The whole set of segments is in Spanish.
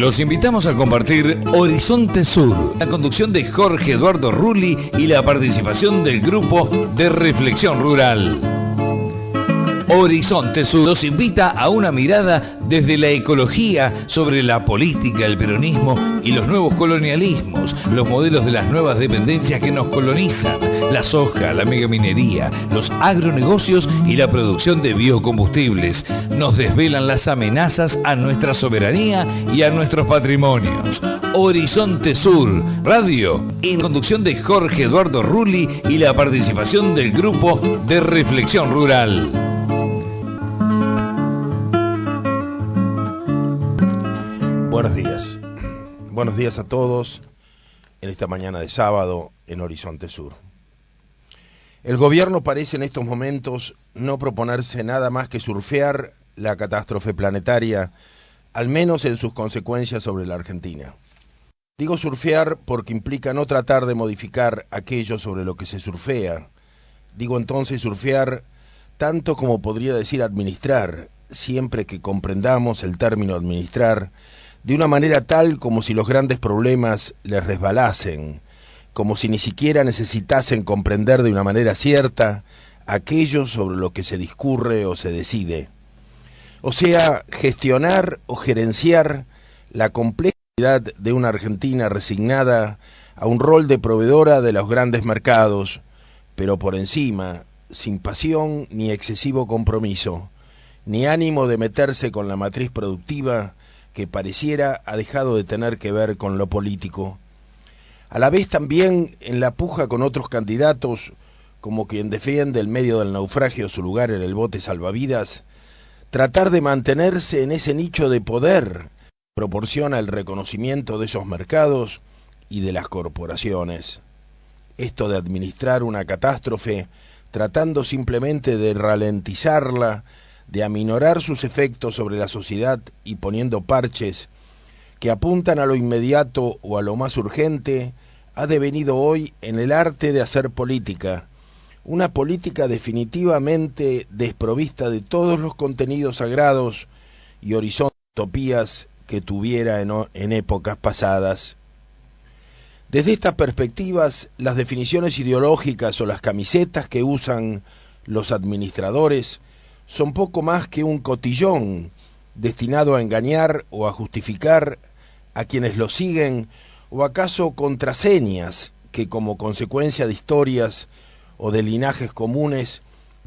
Los invitamos a compartir Horizonte Sur, la conducción de Jorge Eduardo Rulli y la participación del grupo de Reflexión Rural. Horizonte Sur nos invita a una mirada desde la ecología sobre la política, el peronismo y los nuevos colonialismos, los modelos de las nuevas dependencias que nos colonizan, la soja, la megaminería, los agronegocios y la producción de biocombustibles. Nos desvelan las amenazas a nuestra soberanía y a nuestros patrimonios. Horizonte Sur, radio, en conducción de Jorge Eduardo Rulli y la participación del grupo de Reflexión Rural. Buenos días a todos en esta mañana de sábado en Horizonte Sur. El gobierno parece en estos momentos no proponerse nada más que surfear la catástrofe planetaria, al menos en sus consecuencias sobre la Argentina. Digo surfear porque implica no tratar de modificar aquello sobre lo que se surfea. Digo entonces surfear tanto como podría decir administrar, siempre que comprendamos el término administrar, de una manera tal como si los grandes problemas les resbalasen, como si ni siquiera necesitasen comprender de una manera cierta aquello sobre lo que se discurre o se decide. O sea, gestionar o gerenciar la complejidad de una Argentina resignada a un rol de proveedora de los grandes mercados, pero por encima, sin pasión ni excesivo compromiso, ni ánimo de meterse con la matriz productiva que pareciera ha dejado de tener que ver con lo político. A la vez también en la puja con otros candidatos, como quien defiende en medio del naufragio su lugar en el bote salvavidas, tratar de mantenerse en ese nicho de poder que proporciona el reconocimiento de esos mercados y de las corporaciones. Esto de administrar una catástrofe, tratando simplemente de ralentizarla, de aminorar sus efectos sobre la sociedad y poniendo parches que apuntan a lo inmediato o a lo más urgente, ha devenido hoy en el arte de hacer política, una política definitivamente desprovista de todos los contenidos sagrados y horizontes de utopías que tuviera en épocas pasadas. Desde estas perspectivas, las definiciones ideológicas o las camisetas que usan los administradores son poco más que un cotillón destinado a engañar o a justificar a quienes lo siguen, o acaso contraseñas que como consecuencia de historias o de linajes comunes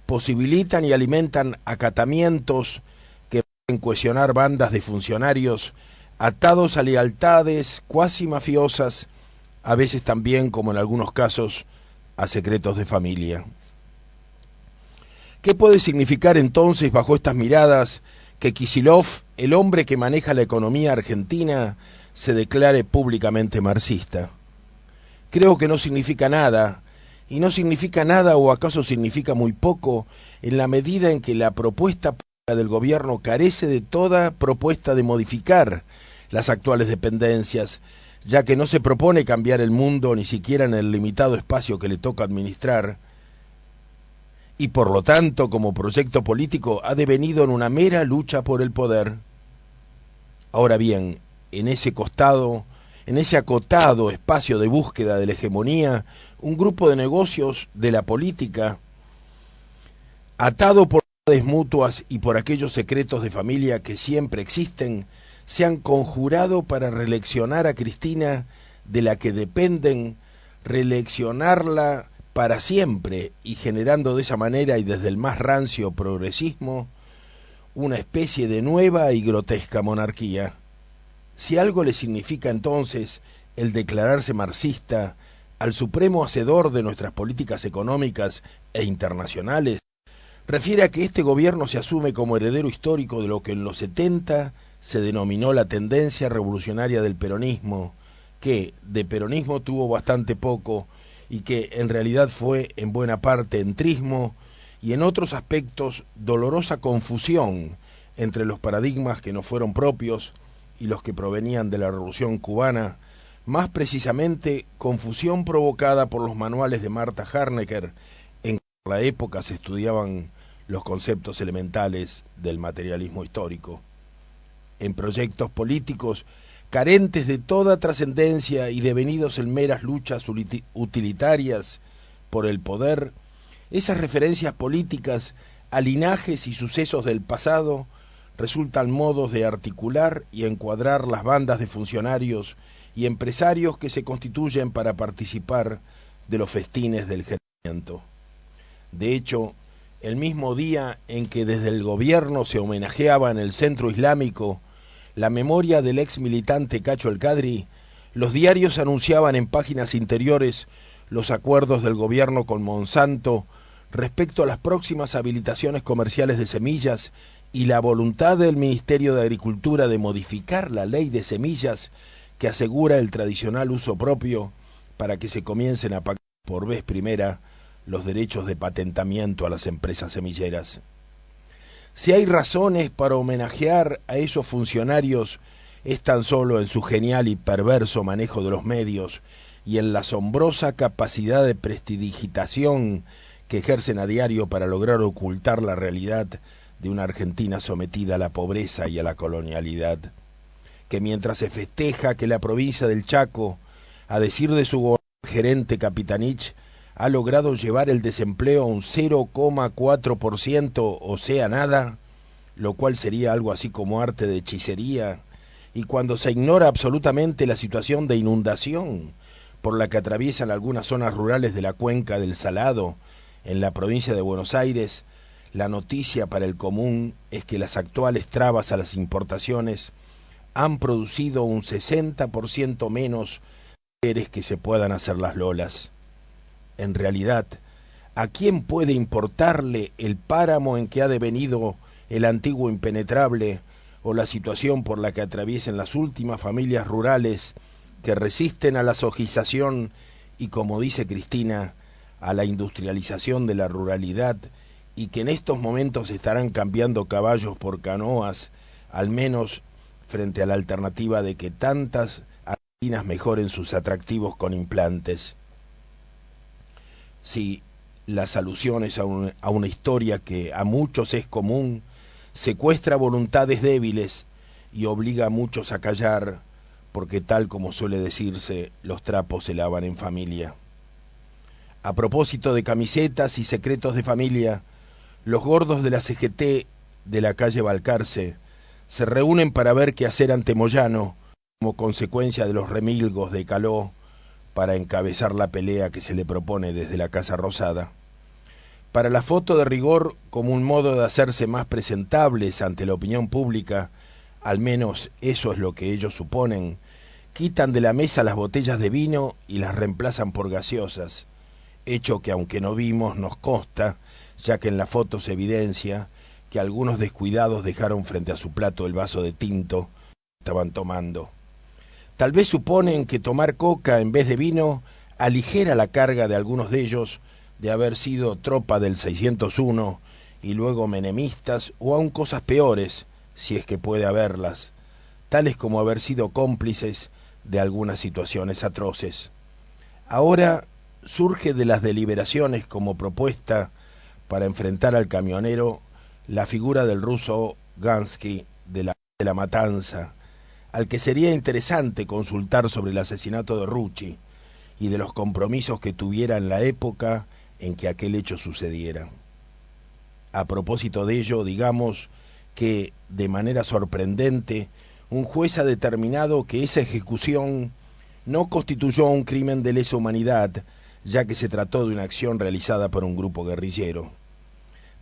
posibilitan y alimentan acatamientos que pueden cohesionar bandas de funcionarios atados a lealtades cuasi mafiosas, a veces también, como en algunos casos, a secretos de familia. ¿Qué puede significar entonces bajo estas miradas que Kicillof, el hombre que maneja la economía argentina, se declare públicamente marxista? Creo que no significa nada, y no significa nada o acaso significa muy poco en la medida en que la propuesta del gobierno carece de toda propuesta de modificar las actuales dependencias, ya que no se propone cambiar el mundo ni siquiera en el limitado espacio que le toca administrar, y por lo tanto, como proyecto político, ha devenido en una mera lucha por el poder. Ahora bien, en ese acotado espacio de búsqueda de la hegemonía, un grupo de negocios de la política, atado por verdades mutuas y por aquellos secretos de familia que siempre existen, se han conjurado para reeleccionar a Cristina, de la que dependen, reeleccionarla para siempre, y generando de esa manera y desde el más rancio progresismo una especie de nueva y grotesca monarquía. Si algo le significa entonces el declararse marxista al supremo hacedor de nuestras políticas económicas e internacionales, refiere a que este gobierno se asume como heredero histórico de lo que en los 70 se denominó la tendencia revolucionaria del peronismo, que de peronismo tuvo bastante poco y que en realidad fue en buena parte entrismo y en otros aspectos dolorosa confusión entre los paradigmas que no fueron propios y los que provenían de la Revolución Cubana, más precisamente confusión provocada por los manuales de Marta Harnecker, en que por la época se estudiaban los conceptos elementales del materialismo histórico. En proyectos políticos carentes de toda trascendencia y devenidos en meras luchas utilitarias por el poder, esas referencias políticas a linajes y sucesos del pasado resultan modos de articular y encuadrar las bandas de funcionarios y empresarios que se constituyen para participar de los festines del germinamiento. De hecho, el mismo día en que desde el gobierno se homenajeaba en el Centro Islámico la memoria del ex militante Cacho El Cadri, los diarios anunciaban en páginas interiores los acuerdos del gobierno con Monsanto respecto a las próximas habilitaciones comerciales de semillas y la voluntad del Ministerio de Agricultura de modificar la ley de semillas que asegura el tradicional uso propio para que se comiencen a pagar por vez primera los derechos de patentamiento a las empresas semilleras. Si hay razones para homenajear a esos funcionarios, es tan solo en su genial y perverso manejo de los medios y en la asombrosa capacidad de prestidigitación que ejercen a diario para lograr ocultar la realidad de una Argentina sometida a la pobreza y a la colonialidad, que mientras se festeja que la provincia del Chaco, a decir de su gerente Capitanich, ha logrado llevar el desempleo a un 0,4%, o sea, nada, lo cual sería algo así como arte de hechicería, y cuando se ignora absolutamente la situación de inundación por la que atraviesan algunas zonas rurales de la cuenca del Salado, en la provincia de Buenos Aires, la noticia para el común es que las actuales trabas a las importaciones han producido un 60% menos mujeres que se puedan hacer las lolas. En realidad, ¿a quién puede importarle el páramo en que ha devenido el antiguo impenetrable o la situación por la que atraviesan las últimas familias rurales que resisten a la sojización y, como dice Cristina, a la industrialización de la ruralidad y que en estos momentos estarán cambiando caballos por canoas, al menos frente a la alternativa de que tantas argentinas mejoren sus atractivos con implantes? Sí, las alusiones a una historia que a muchos es común, secuestra voluntades débiles y obliga a muchos a callar, porque tal como suele decirse, los trapos se lavan en familia. A propósito de camisetas y secretos de familia, los gordos de la CGT de la calle Balcarce se reúnen para ver qué hacer ante Moyano como consecuencia de los remilgos de Caló para encabezar la pelea que se le propone desde la Casa Rosada. Para la foto de rigor, como un modo de hacerse más presentables ante la opinión pública, al menos eso es lo que ellos suponen, quitan de la mesa las botellas de vino y las reemplazan por gaseosas, hecho que aunque no vimos nos consta, ya que en la foto se evidencia que algunos descuidados dejaron frente a su plato el vaso de tinto que estaban tomando. Tal vez suponen que tomar coca en vez de vino aligera la carga de algunos de ellos de haber sido tropa del 601 y luego menemistas o aún cosas peores, si es que puede haberlas, tales como haber sido cómplices de algunas situaciones atroces. Ahora surge de las deliberaciones como propuesta para enfrentar al camionero la figura del ruso Gansky de la Matanza, al que sería interesante consultar sobre el asesinato de Rucci y de los compromisos que tuviera en la época en que aquel hecho sucediera. A propósito de ello, digamos que, de manera sorprendente, un juez ha determinado que esa ejecución no constituyó un crimen de lesa humanidad, ya que se trató de una acción realizada por un grupo guerrillero.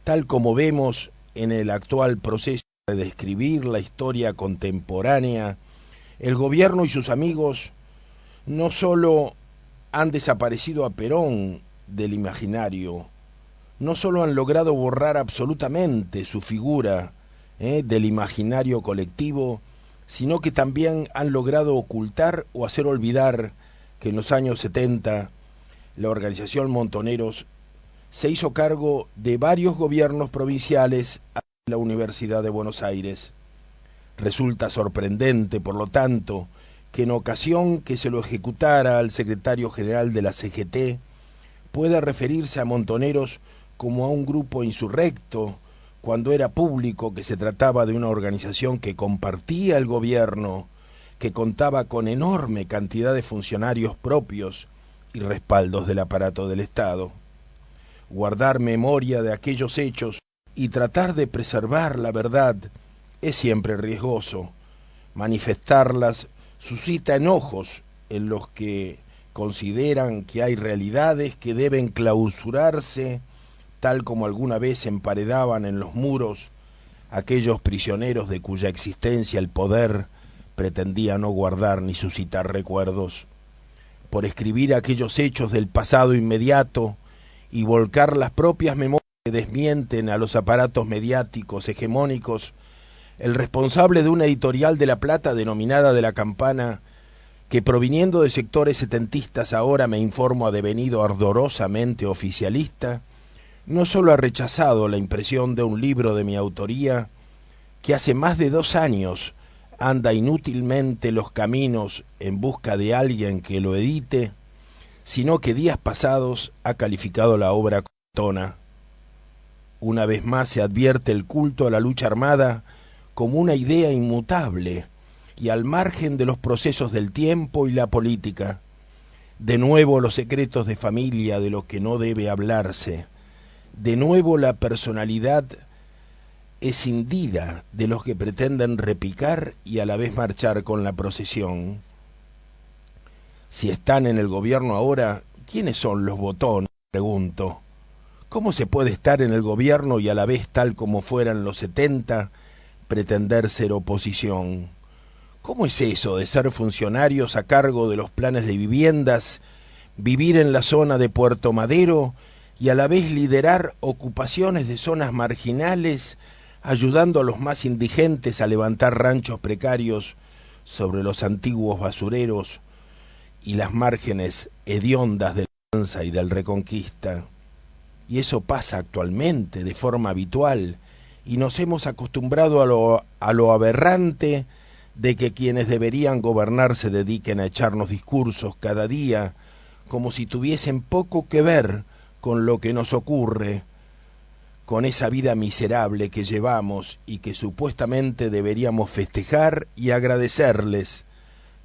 Tal como vemos en el actual proceso de describir la historia contemporánea, el gobierno y sus amigos no solo han desaparecido a Perón del imaginario, no solo han logrado borrar absolutamente su figura del imaginario colectivo, sino que también han logrado ocultar o hacer olvidar que en los años 70 la organización Montoneros se hizo cargo de varios gobiernos provinciales a la Universidad de Buenos Aires. Resulta sorprendente, por lo tanto, que en ocasión que se lo ejecutara al secretario general de la CGT, pueda referirse a Montoneros como a un grupo insurrecto, cuando era público que se trataba de una organización que compartía el gobierno, que contaba con enorme cantidad de funcionarios propios y respaldos del aparato del Estado. Guardar memoria de aquellos hechos y tratar de preservar la verdad es siempre riesgoso. Manifestarlas suscita enojos en los que consideran que hay realidades que deben clausurarse, tal como alguna vez emparedaban en los muros aquellos prisioneros de cuya existencia el poder pretendía no guardar ni suscitar recuerdos. Por escribir aquellos hechos del pasado inmediato y volcar las propias memorias que desmienten a los aparatos mediáticos hegemónicos, el responsable de una editorial de La Plata denominada De la Campana, que proviniendo de sectores setentistas ahora me informo ha devenido ardorosamente oficialista, no solo ha rechazado la impresión de un libro de mi autoría, que hace más de 2 años anda inútilmente los caminos en busca de alguien que lo edite, sino que días pasados ha calificado la obra como tona. Una vez más se advierte el culto a la lucha armada como una idea inmutable y al margen de los procesos del tiempo y la política. De nuevo los secretos de familia de los que no debe hablarse. De nuevo la personalidad escindida de los que pretenden repicar y a la vez marchar con la procesión. Si están en el gobierno ahora, ¿quiénes son los botones?, pregunto. ¿Cómo se puede estar en el gobierno y a la vez, tal como fueran los 70, pretender ser oposición? ¿Cómo es eso de ser funcionarios a cargo de los planes de viviendas, vivir en la zona de Puerto Madero y a la vez liderar ocupaciones de zonas marginales, ayudando a los más indigentes a levantar ranchos precarios sobre los antiguos basureros y las márgenes hediondas del Lanza y del Reconquista? Y eso pasa actualmente de forma habitual, y nos hemos acostumbrado a lo aberrante de que quienes deberían gobernar se dediquen a echarnos discursos cada día, como si tuviesen poco que ver con lo que nos ocurre, con esa vida miserable que llevamos y que supuestamente deberíamos festejar y agradecerles,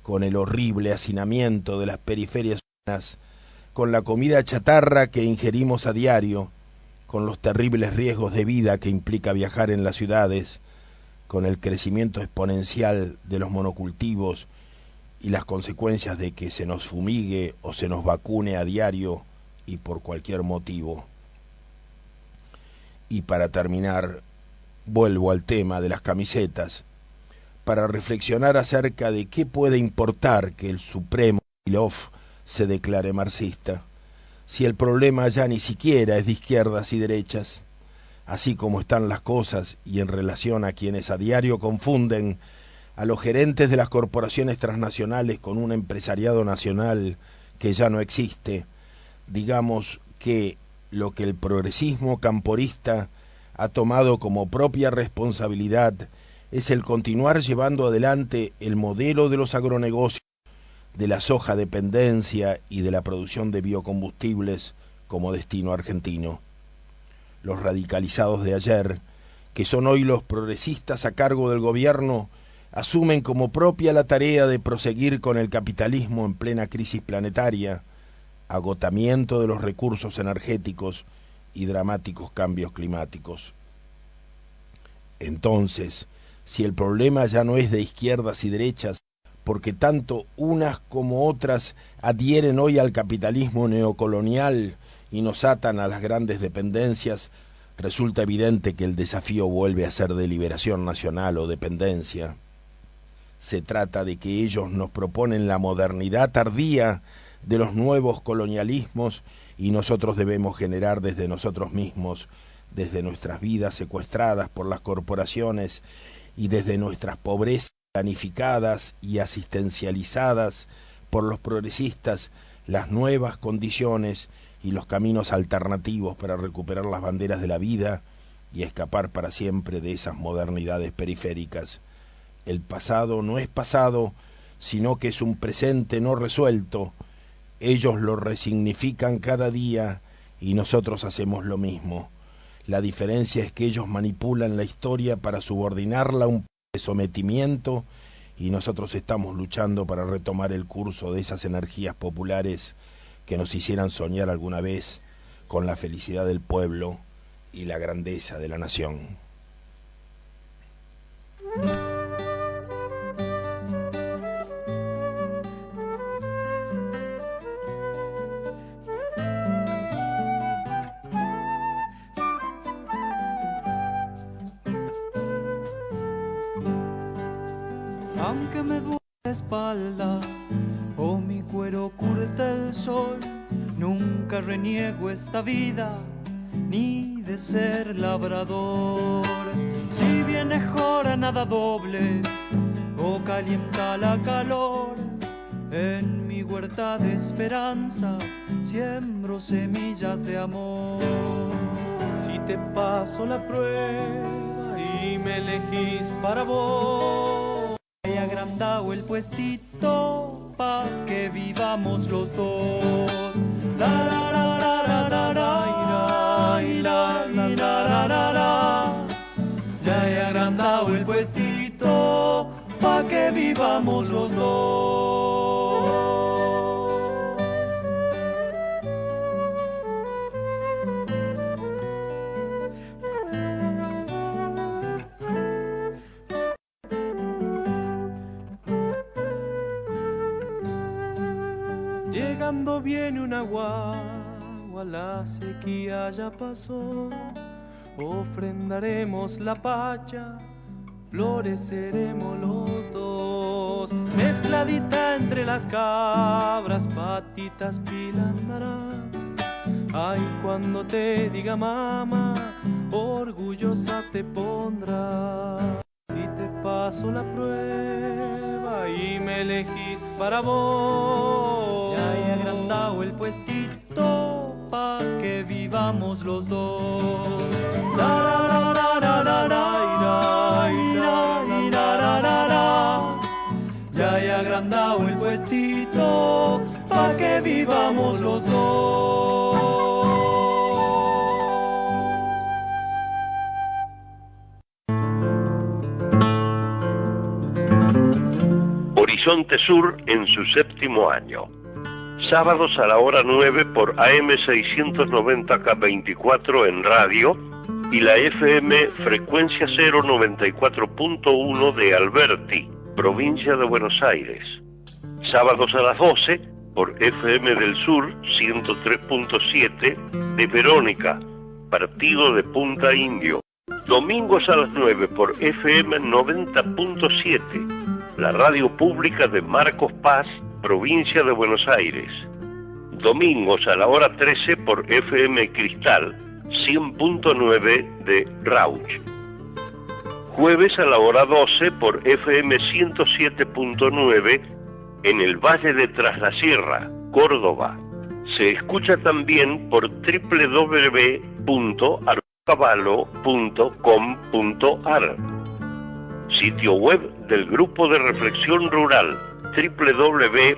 con el horrible hacinamiento de las periferias urbanas, con la comida chatarra que ingerimos a diario, con los terribles riesgos de vida que implica viajar en las ciudades, con el crecimiento exponencial de los monocultivos y las consecuencias de que se nos fumigue o se nos vacune a diario y por cualquier motivo. Y para terminar, vuelvo al tema de las camisetas, para reflexionar acerca de qué puede importar que el supremo Milov se declare marxista, si el problema ya ni siquiera es de izquierdas y derechas. Así como están las cosas y en relación a quienes a diario confunden a los gerentes de las corporaciones transnacionales con un empresariado nacional que ya no existe, digamos que lo que el progresismo camporista ha tomado como propia responsabilidad es el continuar llevando adelante el modelo de los agronegocios, de la soja dependencia y de la producción de biocombustibles como destino argentino. Los radicalizados de ayer, que son hoy los progresistas a cargo del gobierno, asumen como propia la tarea de proseguir con el capitalismo en plena crisis planetaria, agotamiento de los recursos energéticos y dramáticos cambios climáticos. Entonces, si el problema ya no es de izquierdas y derechas, porque tanto unas como otras adhieren hoy al capitalismo neocolonial y nos atan a las grandes dependencias, resulta evidente que el desafío vuelve a ser de liberación nacional o dependencia. Se trata de que ellos nos proponen la modernidad tardía de los nuevos colonialismos y nosotros debemos generar desde nosotros mismos, desde nuestras vidas secuestradas por las corporaciones y desde nuestras pobrezas planificadas y asistencializadas por los progresistas, las nuevas condiciones y los caminos alternativos para recuperar las banderas de la vida y escapar para siempre de esas modernidades periféricas. El pasado no es pasado, sino que es un presente no resuelto. Ellos lo resignifican cada día y nosotros hacemos lo mismo. La diferencia es que ellos manipulan la historia para subordinarla a un sometimiento y nosotros estamos luchando para retomar el curso de esas energías populares que nos hicieran soñar alguna vez con la felicidad del pueblo y la grandeza de la nación. Aunque me duele la espalda o mi cuero curta el sol, nunca reniego esta vida ni de ser labrador. Si viene jornada doble o calienta la calor, en mi huerta de esperanzas siembro semillas de amor. Si te paso la prueba y me elegís para vos, he agrandado el puestito pa' que vivamos los dos. La la la la la la la la la la la la. Ya he agrandado el puestito pa' que vivamos los dos. Llegando viene una guagua, la sequía ya pasó. Ofrendaremos la pacha, floreceremos los dos. Mezcladita entre las cabras, patitas pilandarás. Ay, cuando te diga mamá, orgullosa te pondrás. Si te paso la prueba y me elegís para vos, ya he agrandado el puestito pa' que vivamos los dos. La la la la la la. Ya he agrandado el puestito pa' que vivamos los dos. Horizonte Sur en su 7º año. Sábados a la hora 9 por AM690K24 en radio y la FM frecuencia 094.1 de Alberti, provincia de Buenos Aires. Sábados a las 12 por FM del Sur 103.7 de Verónica, partido de Punta Indio. Domingos a las 9 por FM 90.7, la radio pública de Marcos Paz, provincia de Buenos Aires. Domingos a la hora 13 por FM Cristal 100.9 de Rauch. Jueves a la hora 12 por FM 107.9 en el Valle de Tras la Sierra, Córdoba. Se escucha también por www.arcaballo.com.ar. Sitio web del Grupo de Reflexión Rural, www.grr.org.ar.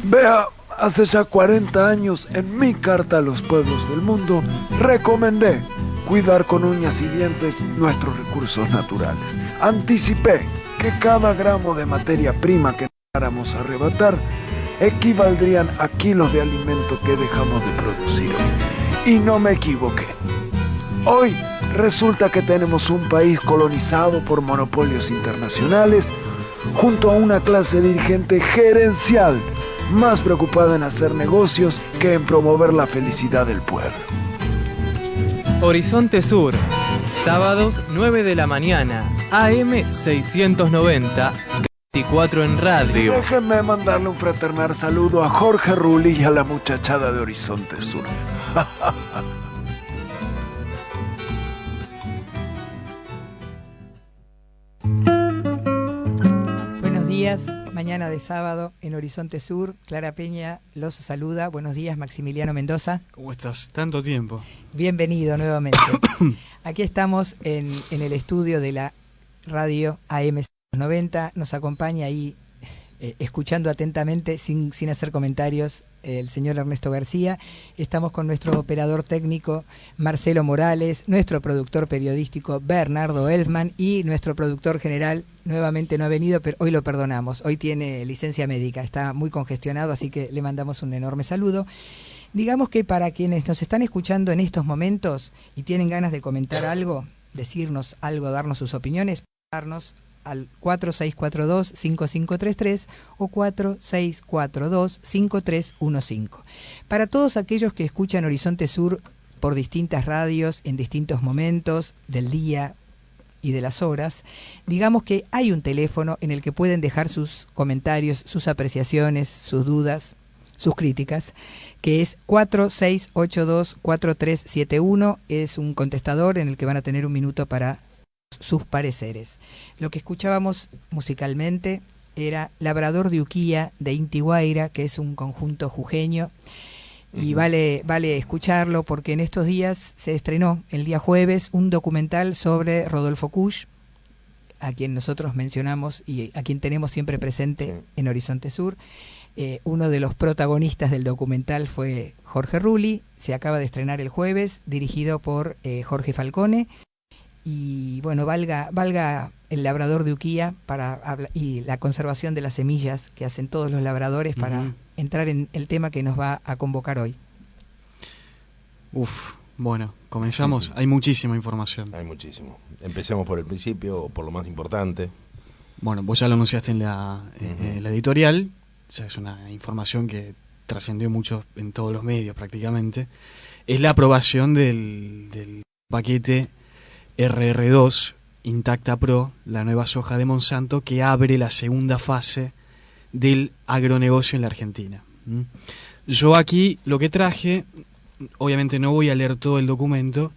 Vea, hace ya 40 años en mi carta a los pueblos del mundo recomendé cuidar con uñas y dientes nuestros recursos naturales. Anticipé que cada gramo de materia prima que dejáramos arrebatar equivaldrían a kilos de alimento que dejamos de producir. Y no me equivoqué. Hoy resulta que tenemos un país colonizado por monopolios internacionales junto a una clase dirigente gerencial más preocupada en hacer negocios que en promover la felicidad del pueblo. Horizonte Sur, sábados 9 de la mañana, AM690, 24 en radio. Déjenme mandarle un fraternal saludo a Jorge Rulli y a la muchachada de Horizonte Sur. Buenos días, mañana de sábado en Horizonte Sur. Clara Peña los saluda. Buenos días, Maximiliano Mendoza. ¿Cómo estás? Tanto tiempo. Bienvenido nuevamente. Aquí estamos en el estudio de la Radio AM 90. Nos acompaña ahí, escuchando atentamente, sin hacer comentarios, el señor Ernesto García. Estamos con nuestro operador técnico Marcelo Morales, nuestro productor periodístico Bernardo Elfman y nuestro productor general, nuevamente no ha venido, pero hoy lo perdonamos. Hoy tiene licencia médica, está muy congestionado, así que le mandamos un enorme saludo. Digamos que para quienes nos están escuchando en estos momentos y tienen ganas de comentar algo, decirnos algo, darnos sus opiniones, darnos al 4642-5533 o 4642-5315. Para todos aquellos que escuchan Horizonte Sur por distintas radios, en distintos momentos del día y de las horas, digamos que hay un teléfono en el que pueden dejar sus comentarios, sus apreciaciones, sus dudas, sus críticas, que es 4682-4371. Es un contestador en el que van a tener un minuto para sus pareceres. Lo que escuchábamos musicalmente era Labrador de Uquía de Inti Guaira, que es un conjunto jujeño, y vale escucharlo porque en estos días se estrenó el día jueves un documental sobre Rodolfo Kusch, a quien nosotros mencionamos y a quien tenemos siempre presente en Horizonte Sur. Uno de los protagonistas del documental fue Jorge Rulli. Se acaba de estrenar el jueves, dirigido por Jorge Falcone. Y bueno, valga el labrador de Uquía y la conservación de las semillas que hacen todos los labradores para entrar en el tema que nos va a convocar hoy. Bueno, comenzamos. Hay muchísima información. Hay muchísimo. Empecemos por el principio, por lo más importante. Bueno, vos ya lo anunciaste en la editorial. O sea, es una información que trascendió mucho en todos los medios prácticamente. Es la aprobación del paquete RR2 Intacta Pro, la nueva soja de Monsanto, que abre la segunda fase del agronegocio en la Argentina. Yo aquí lo que traje, obviamente no voy a leer todo el documento,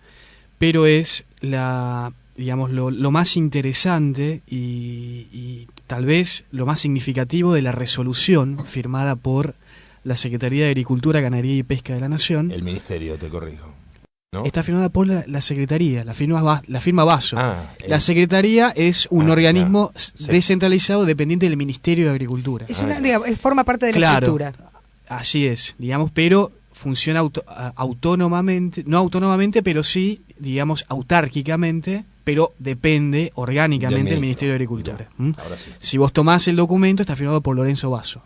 pero es lo más interesante y tal vez lo más significativo de la resolución firmada por la Secretaría de Agricultura, Ganadería y Pesca de la Nación. El Ministerio, te corrijo, ¿no? Está firmada por la Secretaría, la firma Basso. La Secretaría es un organismo descentralizado dependiente del Ministerio de Agricultura. Forma parte de la estructura. Así es, pero funciona autónomamente, no autónomamente, pero sí, autárquicamente, pero depende orgánicamente del Ministerio de Agricultura. Ahora sí. Si vos tomás el documento, está firmado por Lorenzo Basso.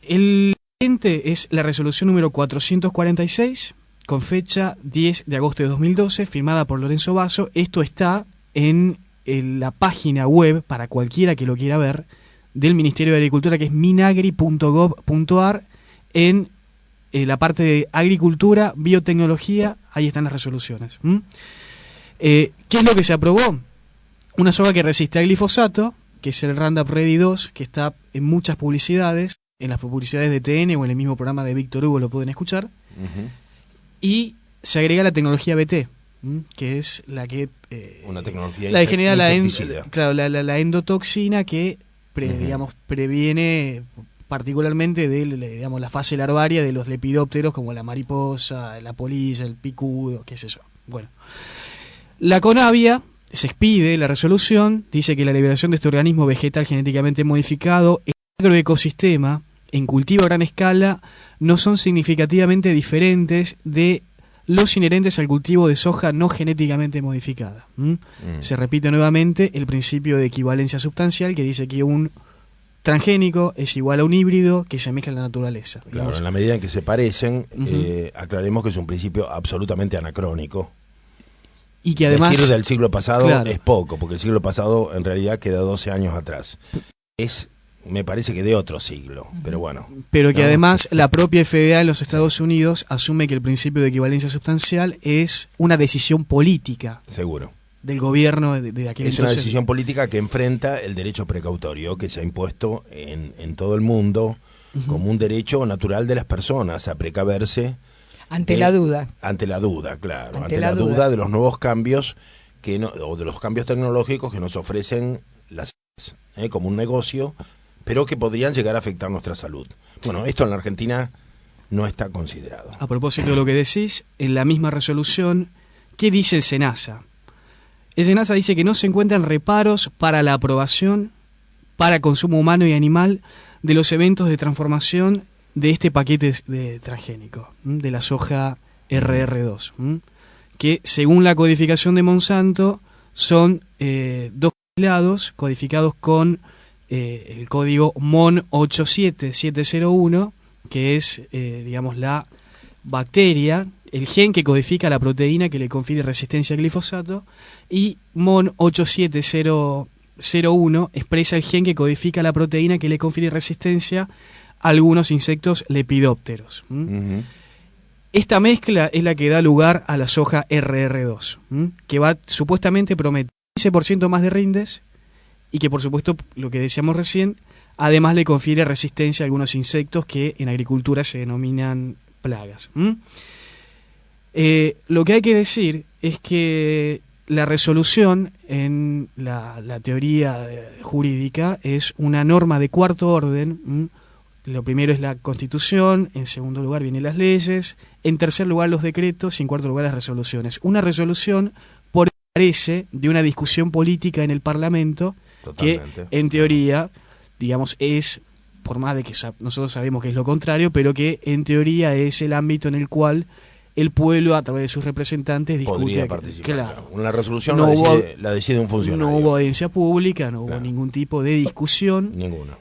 El es la resolución número 446, con fecha 10 de agosto de 2012, firmada por Lorenzo Basso. Esto está en la página web, para cualquiera que lo quiera ver, del Ministerio de Agricultura, que es minagri.gov.ar, en la parte de agricultura, biotecnología. Ahí están las resoluciones. ¿Qué es lo que se aprobó? Una soja que resiste al glifosato, que es el Roundup Ready 2, que está en muchas publicidades, en las publicidades de TN o en el mismo programa de Víctor Hugo lo pueden escuchar. Y se agrega la tecnología BT, que es la que una tecnología la que genera la endotoxina que previene particularmente de la fase larvaria de los lepidópteros, como la mariposa, la polilla, el picudo, qué sé yo. Bueno, la CONAVIA se expide la resolución, dice que la liberación de este organismo vegetal genéticamente modificado en el agroecosistema en cultivo a gran escala no son significativamente diferentes de los inherentes al cultivo de soja no genéticamente modificada. Se repite nuevamente el principio de equivalencia sustancial, que dice que un transgénico es igual a un híbrido que se mezcla en la naturaleza. Claro, en la medida en que se parecen, aclaremos que es un principio absolutamente anacrónico. Y que además decir del siglo pasado es poco, porque el siglo pasado en realidad queda 12 años atrás. Me parece que de otro siglo, pero bueno. Pero que además la propia FDA en los Estados Unidos asume que el principio de equivalencia sustancial es una decisión política. Seguro. Del gobierno de aquel entonces. Es una decisión política que enfrenta el derecho precautorio que se ha impuesto en todo el mundo como un derecho natural de las personas a precaverse. Ante la duda. Ante la duda, claro. Ante la duda de los nuevos cambios o de los cambios tecnológicos que nos ofrecen las como un negocio, pero que podrían llegar a afectar nuestra salud. Bueno, esto en la Argentina no está considerado. A propósito de lo que decís, en la misma resolución ¿qué dice el SENASA? El SENASA dice que no se encuentran reparos para la aprobación para consumo humano y animal de los eventos de transformación de este paquete de transgénico, de la soja RR2, que según la codificación de Monsanto son 2 aislados codificados con el código MON 87701, que es, digamos, la bacteria, el gen que codifica la proteína que le confiere resistencia al glifosato, y MON 87001 expresa el gen que codifica la proteína que le confiere resistencia a algunos insectos lepidópteros. Esta mezcla es la que da lugar a la soja RR2, que va supuestamente promete 15% más de rindes y que, por supuesto, lo que decíamos recién, además le confiere resistencia a algunos insectos que en agricultura se denominan plagas. Lo que hay que decir es que la resolución en la teoría jurídica es una norma de cuarto orden. Lo primero es la Constitución, en segundo lugar vienen las leyes, en tercer lugar los decretos y en cuarto lugar las resoluciones. Una resolución parece de una discusión política en el Parlamento. Totalmente. Que en teoría, digamos, es, por más de que nosotros sabemos que es lo contrario, pero que en teoría es el ámbito en el cual el pueblo, a través de sus representantes, discute. Podría participar. Claro. Una resolución no la decide un funcionario. No hubo audiencia pública, no hubo ningún tipo de discusión. Ninguna.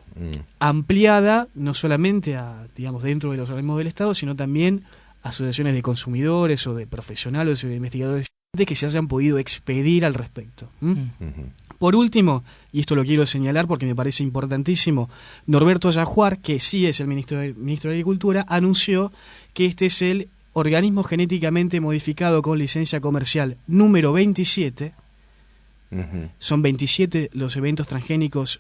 Ampliada, no solamente a, digamos, dentro de los organismos del Estado, sino también a asociaciones de consumidores o de profesionales o de investigadores que se hayan podido expedir al respecto. Por último, y esto lo quiero señalar porque me parece importantísimo, Norberto Yaguar, que sí es el ministro de Agricultura, anunció que este es el organismo genéticamente modificado con licencia comercial número 27. Son 27 los eventos transgénicos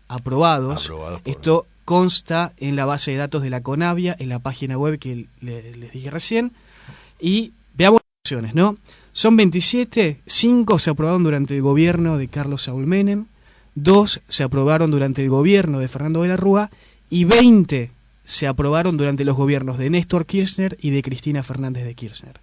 aprobados. Esto consta en la base de datos de la Conavia, en la página web que les dije recién. Y veamos las opciones, ¿no? Son 27, 5 se aprobaron durante el gobierno de Carlos Saúl Menem, 2 se aprobaron durante el gobierno de Fernando de la Rúa y 20 se aprobaron durante los gobiernos de Néstor Kirchner y de Cristina Fernández de Kirchner.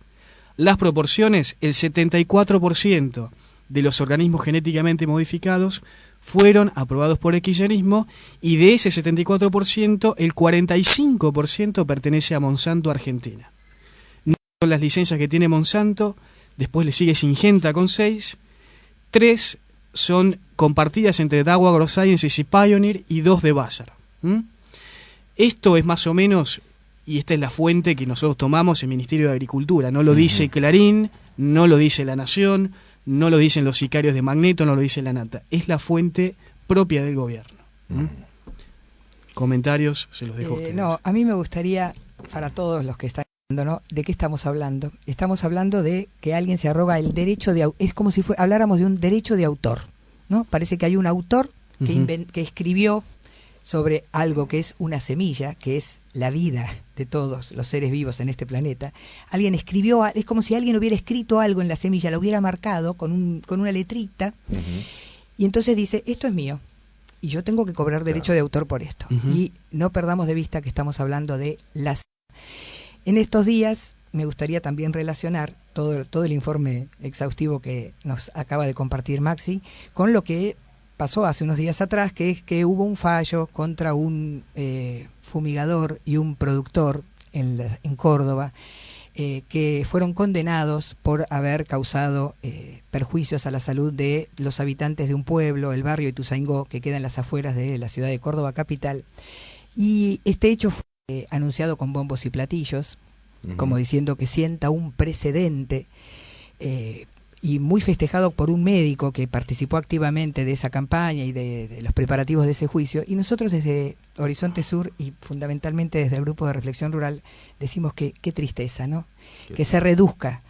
Las proporciones, el 74% de los organismos genéticamente modificados fueron aprobados por el kirchnerismo y de ese 74%, el 45% pertenece a Monsanto Argentina. No son las licencias que tiene Monsanto. Después le sigue Syngenta con 6, 3 son compartidas entre Dow AgroSciences y Pioneer y 2 de Bayer. Esto es más o menos, y esta es la fuente que nosotros tomamos en el Ministerio de Agricultura, no lo dice Clarín, no lo dice La Nación, no lo dicen los sicarios de Magneto, no lo dice La Nata, es la fuente propia del gobierno. Comentarios, se los dejo a ustedes. No, a mí me gustaría, para todos los que están, ¿no? ¿De qué estamos hablando? Estamos hablando de que alguien se arroga el derecho de... Es como si habláramos de un derecho de autor, ¿no? Parece que hay un autor que escribió sobre algo que es una semilla, que es la vida de todos los seres vivos en este planeta. Alguien escribió, es como si alguien hubiera escrito algo en la semilla, lo hubiera marcado con una letrita, y entonces dice, esto es mío, y yo tengo que cobrar derecho de autor por esto. Y no perdamos de vista que estamos hablando de las... En estos días me gustaría también relacionar todo el informe exhaustivo que nos acaba de compartir Maxi con lo que pasó hace unos días atrás, que es que hubo un fallo contra un fumigador y un productor en Córdoba, que fueron condenados por haber causado perjuicios a la salud de los habitantes de un pueblo, el barrio Ituzaingó, que queda en las afueras de la ciudad de Córdoba capital. Y este hecho fue anunciado con bombos y platillos, como diciendo que sienta un precedente, y muy festejado por un médico que participó activamente de esa campaña y de los preparativos de ese juicio. Y nosotros desde Horizonte Sur y fundamentalmente desde el Grupo de Reflexión Rural decimos que qué tristeza, ¿no? Que se reduzca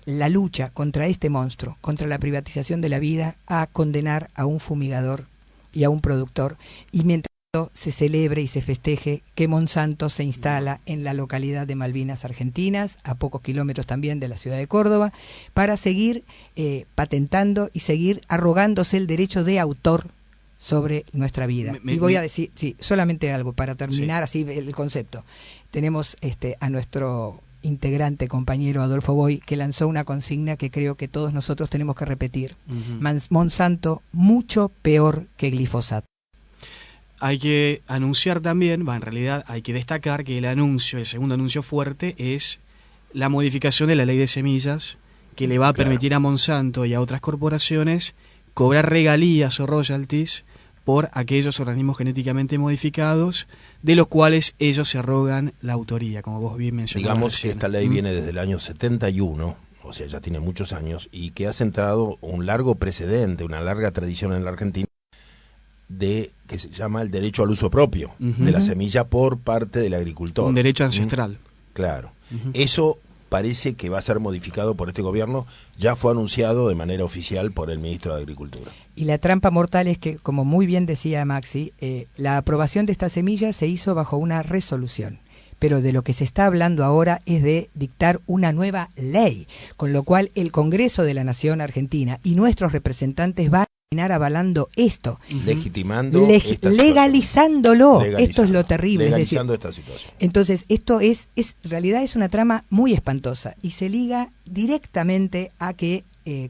la lucha contra este monstruo, contra la privatización de la vida, a condenar a un fumigador y a un productor, y mientras se celebre y se festeje que Monsanto se instala en la localidad de Malvinas Argentinas, a pocos kilómetros también de la ciudad de Córdoba, para seguir patentando y seguir arrogándose el derecho de autor sobre nuestra vida. Y voy a decir, solamente algo para terminar así el concepto. Tenemos a nuestro integrante, compañero Adolfo Boy, que lanzó una consigna que creo que todos nosotros tenemos que repetir. Monsanto, mucho peor que glifosato. Hay que anunciar también, en realidad hay que destacar que el segundo anuncio fuerte es la modificación de la ley de semillas, que le va a permitir a Monsanto y a otras corporaciones cobrar regalías o royalties por aquellos organismos genéticamente modificados, de los cuales ellos se arrogan la autoría, como vos bien mencionabas. Digamos que esta ley viene desde el año 71, o sea, ya tiene muchos años, y que ha sentado un largo precedente, una larga tradición en la Argentina, de que se llama el derecho al uso propio de la semilla por parte del agricultor. Un derecho ancestral. Claro. Eso parece que va a ser modificado por este gobierno, ya fue anunciado de manera oficial por el ministro de Agricultura. Y la trampa mortal es que, como muy bien decía Maxi, la aprobación de esta semilla se hizo bajo una resolución, pero de lo que se está hablando ahora es de dictar una nueva ley, con lo cual el Congreso de la Nación Argentina y nuestros representantes van a terminar avalando esto, legitimando, legalizándolo. Esto es lo terrible. Legalizando es decir, esta situación. Entonces, esto en realidad es una trama muy espantosa y se liga directamente a que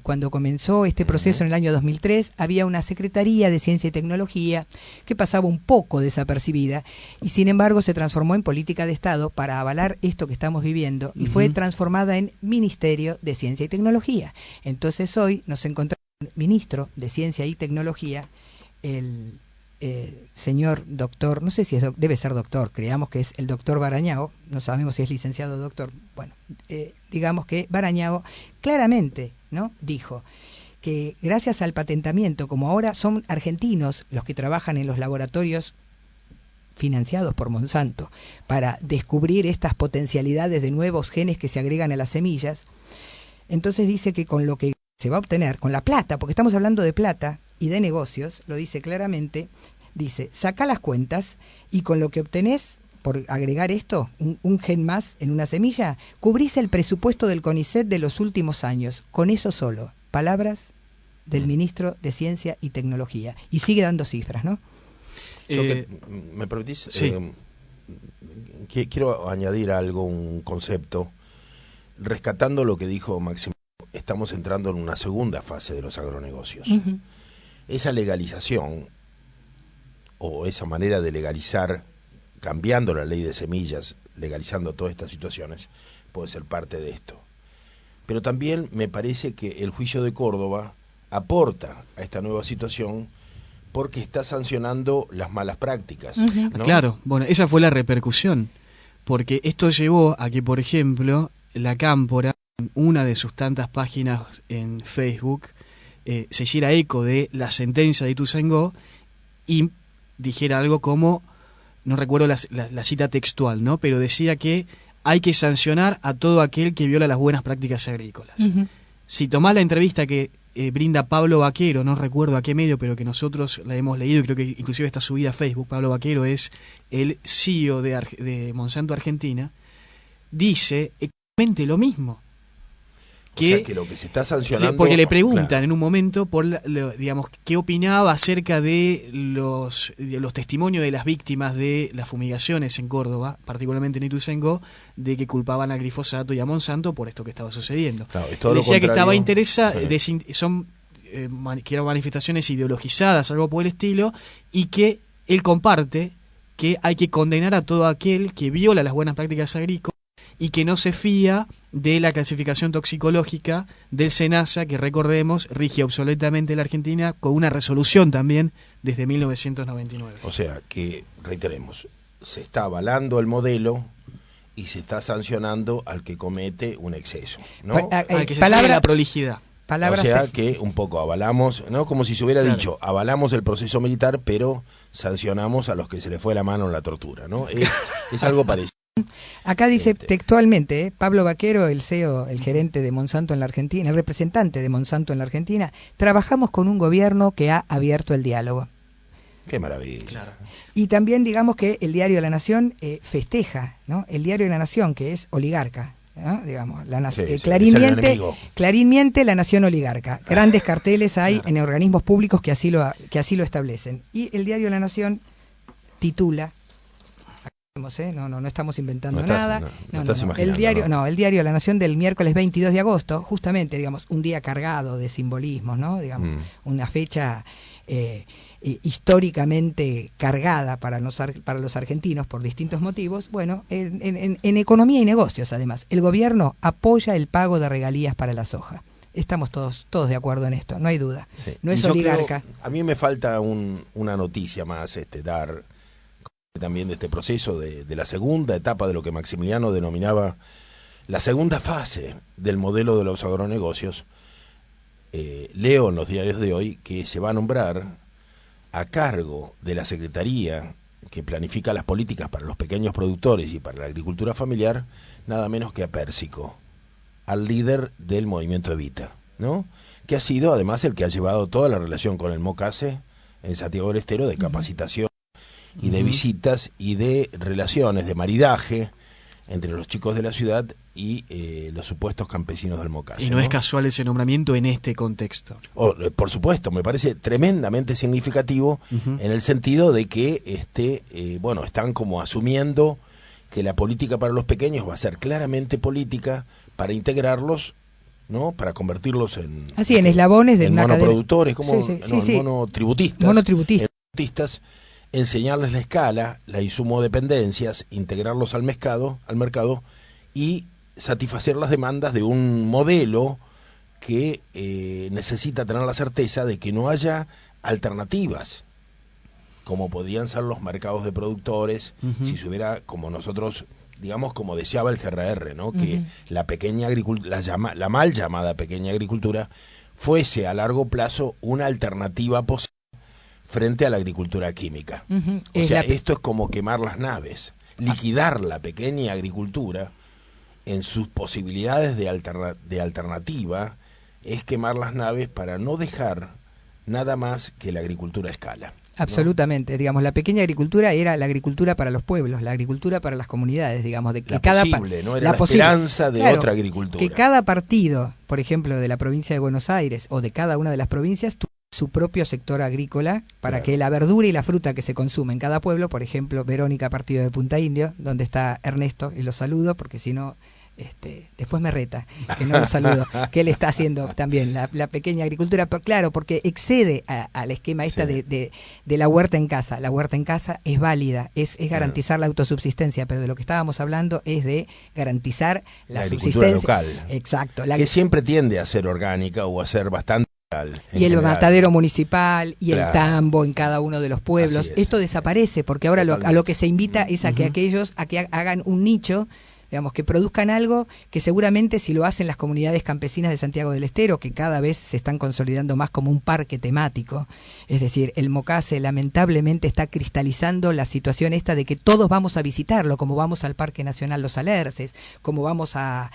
cuando comenzó este proceso en el año 2003, había una Secretaría de Ciencia y Tecnología que pasaba un poco desapercibida y sin embargo se transformó en política de Estado para avalar esto que estamos viviendo y fue transformada en Ministerio de Ciencia y Tecnología. Entonces hoy nos encontramos con el Ministro de Ciencia y Tecnología, el señor doctor, no sé si debe ser doctor, creamos que es el doctor Barañao, no sabemos si es licenciado o doctor, bueno, digamos que Barañao claramente, ¿no?, dijo que gracias al patentamiento, como ahora son argentinos los que trabajan en los laboratorios financiados por Monsanto para descubrir estas potencialidades de nuevos genes que se agregan a las semillas, entonces dice que con lo que se va a obtener, con la plata, porque estamos hablando de plata y de negocios, lo dice claramente, dice, saca las cuentas y con lo que obtenés por agregar esto, un gen más en una semilla, cubrís el presupuesto del CONICET de los últimos años, con eso solo. Palabras del ministro de Ciencia y Tecnología. Y sigue dando cifras, ¿no? ¿Me permitís? Sí. Quiero añadir algo, un concepto. Rescatando lo que dijo Máximo, estamos entrando en una segunda fase de los agronegocios. Esa legalización, o esa manera de legalizar, cambiando la ley de semillas, legalizando todas estas situaciones, puede ser parte de esto. Pero también me parece que el juicio de Córdoba aporta a esta nueva situación porque está sancionando las malas prácticas, ¿no? Claro, bueno, esa fue la repercusión, porque esto llevó a que, por ejemplo, la Cámpora, en una de sus tantas páginas en Facebook, se hiciera eco de la sentencia de Ituzaingó y dijera algo como, no recuerdo la cita textual, ¿no?, pero decía que hay que sancionar a todo aquel que viola las buenas prácticas agrícolas. Si tomás la entrevista que brinda Pablo Vaquero, no recuerdo a qué medio, pero que nosotros la hemos leído y creo que inclusive está subida a Facebook, Pablo Vaquero es el CEO de Monsanto Argentina, dice exactamente lo mismo. O sea, que lo que se está sancionando... Porque le preguntan en un momento digamos, qué opinaba acerca de los testimonios de las víctimas de las fumigaciones en Córdoba, particularmente en Ituzaingó, de que culpaban a glifosato y a Monsanto por esto que estaba sucediendo. Claro, es todo decía que estaba interesado, sí. Son que eran manifestaciones ideologizadas, algo por el estilo, y que él comparte que hay que condenar a todo aquel que viola las buenas prácticas agrícolas y que no se fía de la clasificación toxicológica del SENASA, que recordemos, rige obsoletamente la Argentina, con una resolución también desde 1999. O sea, que, reiteremos, se está avalando el modelo y se está sancionando al que comete un exceso, ¿no? Al que se sale de la prolijidad. O sea, que un poco avalamos, ¿no? Como si se hubiera dicho, avalamos el proceso militar, pero sancionamos a los que se les fue la mano en la tortura, ¿no? Es algo parecido. Acá dice textualmente, Pablo Vaquero, el CEO, el gerente de Monsanto en la Argentina, el representante de Monsanto en la Argentina, trabajamos con un gobierno que ha abierto el diálogo. Qué maravilla. Claro. Y también digamos que el Diario de la Nación festeja, ¿no? El Diario de la Nación, que es oligarca, ¿no? Digamos, Clarín miente, la nación oligarca. Grandes carteles hay en organismos públicos que así lo establecen. Y el Diario de la Nación titula No estamos inventando nada. No estás imaginando, el diario La Nación del miércoles 22 de agosto, justamente, digamos, un día cargado de simbolismos, ¿no? Digamos, una fecha históricamente cargada para los argentinos por distintos motivos. Bueno, en economía y negocios, además, el gobierno apoya el pago de regalías para la soja. Estamos todos de acuerdo en esto, no hay duda. Sí. No es oligarca. A mí me falta una noticia más dar también de este proceso de la segunda etapa de lo que Maximiliano denominaba la segunda fase del modelo de los agronegocios. Leo en los diarios de hoy que se va a nombrar a cargo de la Secretaría que planifica las políticas para los pequeños productores y para la agricultura familiar, nada menos que a Pérsico, al líder del movimiento Evita, ¿no? Que ha sido además el que ha llevado toda la relación con el MOCASE en Santiago del Estero de capacitación y de visitas y de relaciones, de maridaje entre los chicos de la ciudad y los supuestos campesinos del MOCASE. Y no es casual ese nombramiento en este contexto. Por supuesto, me parece tremendamente significativo en el sentido de que están como asumiendo que la política para los pequeños va a ser claramente política para integrarlos, ¿no? Para convertirlos en eslabones de una monoproductores, cadena. Monotributistas, enseñarles la escala, la insumodependencias, integrarlos al mercado y satisfacer las demandas de un modelo que necesita tener la certeza de que no haya alternativas, como podrían ser los mercados de productores, si se hubiera, como nosotros, digamos, como deseaba el GRR, ¿no? Que la pequeña agricultura, la mal llamada pequeña agricultura, fuese a largo plazo una alternativa posible frente a la agricultura química. O sea, esto es como quemar las naves, liquidar la pequeña agricultura en sus posibilidades de alternativa, es quemar las naves para no dejar nada más que la agricultura a escala. Absolutamente, ¿no? Digamos, la pequeña agricultura era la agricultura para los pueblos, la agricultura para las comunidades, digamos, de que la cada posible, ¿no? Era la esperanza de otra agricultura. Que cada partido, por ejemplo, de la provincia de Buenos Aires o de cada una de las provincias tuvo su propio sector agrícola para que la verdura y la fruta que se consume en cada pueblo, por ejemplo, Verónica, partido de Punta Indio, donde está Ernesto, y lo saludo porque si no después me reta, que no lo saludo, que él está haciendo también la pequeña agricultura, pero claro, porque excede al esquema de la huerta en casa. La huerta en casa es válida, es garantizar la autosubsistencia, pero de lo que estábamos hablando es de garantizar la subsistencia local. Exacto. Que siempre tiende a ser orgánica o a ser bastante local. Y el matadero municipal y el tambo en cada uno de los pueblos. Esto desaparece, porque ahora a lo que se invita es a que aquellos hagan un nicho, digamos, que produzcan algo que seguramente si lo hacen las comunidades campesinas de Santiago del Estero, que cada vez se están consolidando más como un parque temático, es decir, el MOCASE lamentablemente está cristalizando la situación esta de que todos vamos a visitarlo, como vamos al Parque Nacional Los Alerces, como vamos a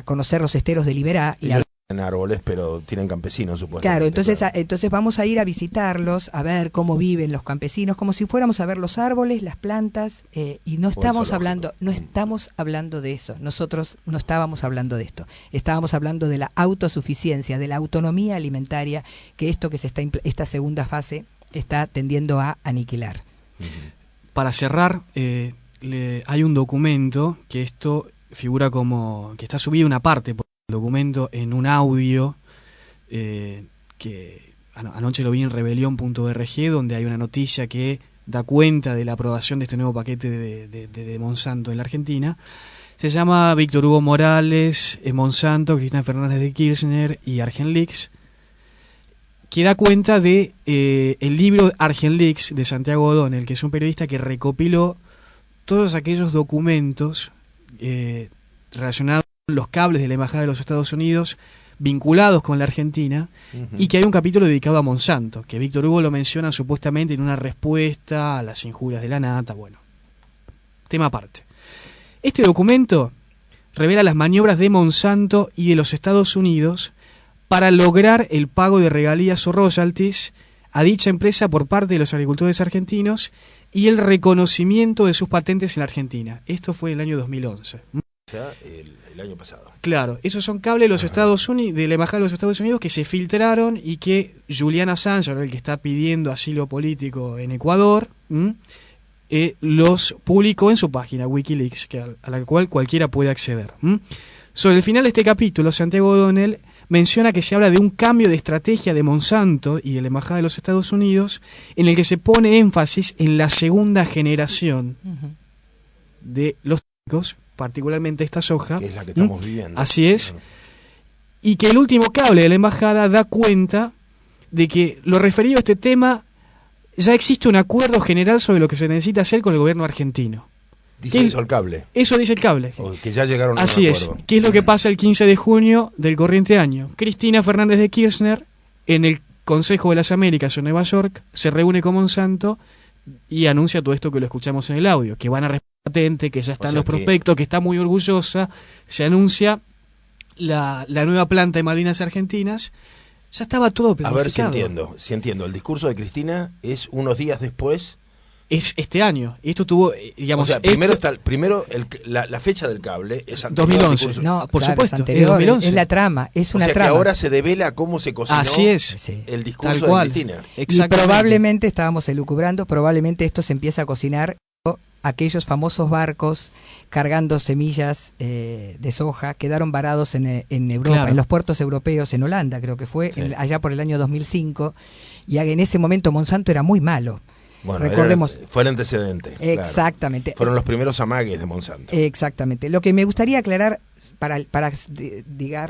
conocer los esteros de Liberá y en árboles, pero tienen campesinos, supuestamente. Claro, entonces vamos a ir a visitarlos, a ver cómo viven los campesinos, como si fuéramos a ver los árboles, las plantas, y no estamos hablando de eso. Nosotros no estábamos hablando de esto. Estábamos hablando de la autosuficiencia, de la autonomía alimentaria, que esta segunda fase está tendiendo a aniquilar. Para cerrar, hay un documento que esto figura como que está subido una parte por documento en un audio que anoche lo vi en rebelión.org, donde hay una noticia que da cuenta de la aprobación de este nuevo paquete de Monsanto en la Argentina. Se llama Víctor Hugo Morales, Monsanto, Cristina Fernández de Kirchner y Argenleaks, que da cuenta de el libro Argenleaks de Santiago O'Donnell, que es un periodista que recopiló todos aquellos documentos relacionados los cables de la Embajada de los Estados Unidos vinculados con la Argentina, y que hay un capítulo dedicado a Monsanto, que Víctor Hugo lo menciona supuestamente en una respuesta a las injurias de la nata. Bueno, tema aparte. Este documento revela las maniobras de Monsanto y de los Estados Unidos para lograr el pago de regalías o royalties a dicha empresa por parte de los agricultores argentinos y el reconocimiento de sus patentes en la Argentina. Esto fue en el año 2011. O sea, el año pasado. Claro, esos son cables de los Estados Unidos, de la Embajada de los Estados Unidos, que se filtraron y que Julian Assange, el que está pidiendo asilo político en Ecuador, los publicó en su página Wikileaks, a la cual cualquiera puede acceder. Sobre el final de este capítulo, Santiago O'Donnell menciona que se habla de un cambio de estrategia de Monsanto y de la Embajada de los Estados Unidos, en el que se pone énfasis en la segunda generación de los tóxicos, particularmente esta soja. Que es la que estamos viviendo. Así es. Y que el último cable de la Embajada da cuenta de que lo referido a este tema, ya existe un acuerdo general sobre lo que se necesita hacer con el gobierno argentino. Dice eso el cable. Eso dice el cable. O que ya llegaron a un Así acuerdo. es. ¿Qué es lo que pasa el 15 de junio del corriente año? Cristina Fernández de Kirchner, en el Consejo de las Américas en Nueva York, se reúne con Monsanto y anuncia todo esto que lo escuchamos en el audio, que van a respetar patente, que ya están los prospectos, que está muy orgullosa. Se anuncia la nueva planta de Malvinas Argentinas. Ya estaba todo planificado. A ver si entiendo. El discurso de Cristina es unos días después. Es este año. Esto tuvo, digamos... O sea, primero la fecha del cable es anterior 2011. No, por claro, supuesto, es anterior, es 2011. es la trama, es una o sea trama. que ahora se devela cómo se cocinó Así es. el discurso Tal cual. de Cristina. Y probablemente, estábamos elucubrando, probablemente esto se empieza a cocinar aquellos famosos barcos cargando semillas de soja, quedaron varados en Europa, Claro. en los puertos europeos, en Holanda creo que fue, allá por el año 2005, y en ese momento Monsanto era muy malo. Bueno, Recordemos, fue el antecedente. Exactamente. Claro. Fueron los primeros amagues de Monsanto. Exactamente. Lo que me gustaría aclarar para